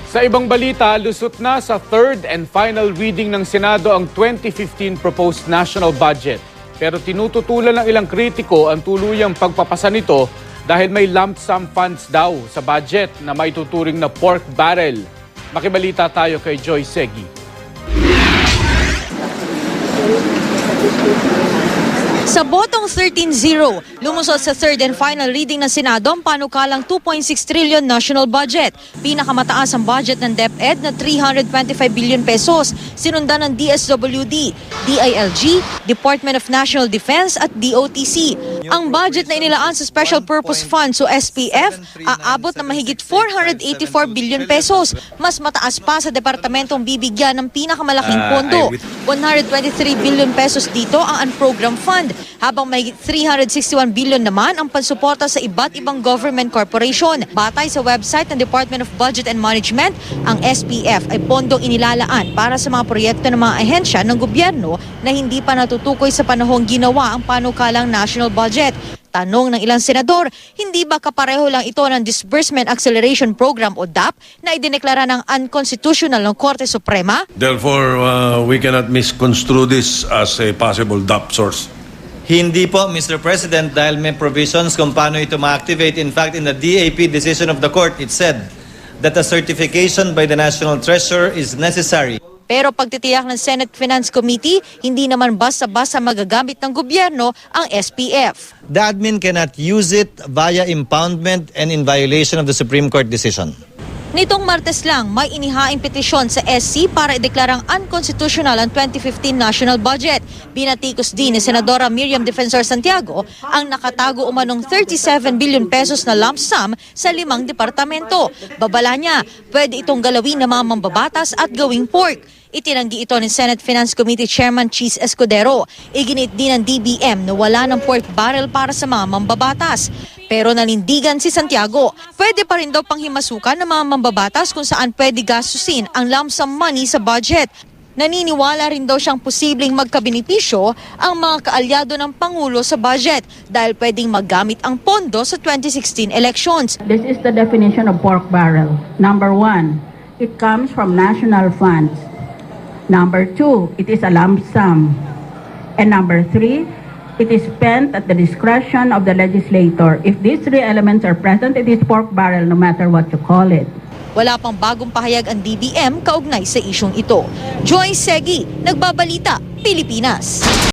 Sa ibang balita, lusot na sa third and final reading ng Senado ang 2015 proposed national budget. Pero tinututulan ng ilang kritiko ang tuluyang pagpapasa nito dahil may lump sum funds daw sa budget na maituturing na pork barrel. Makibalita tayo kay Joy Segui. Sa botong 13-0, lumusot sa third and final reading ng Senado ang panukalang 2.6 trillion national budget. Pinakamataas ang budget ng DepEd na 325 billion pesos, sinundan ng DSWD, DILG, Department of National Defense at DOTC. Ang budget na inilaan sa Special Purpose Fund o SPF aabot na mahigit 484 billion pesos. Mas mataas pa sa departamentong bibigyan ng pinakamalaking pondo. 123 billion pesos dito ang unprogrammed fund, habang mahigit 361 billion naman ang pansuporta sa iba't ibang government corporation. Batay sa website ng Department of Budget and Management, ang SPF ay pondong inilalaan para sa mga proyekto ng mga ahensya ng gobyerno na hindi pa natutukoy sa panahong ginawa ang panukalang national budget. Tanong ng ilang senador, hindi ba kapareho lang ito ng Disbursement Acceleration Program o DAP na idineklara ng unconstitutional ng Korte Suprema? Therefore, we cannot misconstrue this as a possible DAP source. Hindi po, Mr. President, dahil may provisions kung paano ito ma-activate. In fact, in the DAP decision of the court, it said that a certification by the National Treasurer is necessary. Pero pagtitiyak ng Senate Finance Committee, hindi naman basta-basta magagamit ng gobyerno ang SPF. The admin cannot use it via impoundment and in violation of the Supreme Court decision. Nitong Martes lang, may inihaing petisyon sa SC para ideklarang unconstitutional ang 2015 national budget. Binatikos din ni Senadora Miriam Defensor Santiago ang nakatago umanong 37 billion pesos na lump sum sa 5 departamento. Babala niya, pwede itong galawin ng mga mambabatas at gawing pork. Itinanggi ito ni Senate Finance Committee Chairman Cheese Escudero. Iginit din ng DBM na wala ng pork barrel para sa mga mambabatas. Pero nanindigan si Santiago, pwede pa rin daw panghimasukan ng mga mambabatas kung saan pwede gastusin ang lump sum money sa budget. Naniniwala rin daw siyang posibleng magkabenepisyo ang mga kaalyado ng Pangulo sa budget dahil pwedeng magamit ang pondo sa 2016 elections. This is the definition of pork barrel. Number 1, it comes from national funds. Number 2, it is a lump sum. And number 3, it is spent at the discretion of the legislator. If these 3 elements are present, it is pork barrel no matter what you call it. Wala pang bagong pahayag ang DBM kaugnay sa isyong ito. Joy Segui, Nagbabalita, Pilipinas.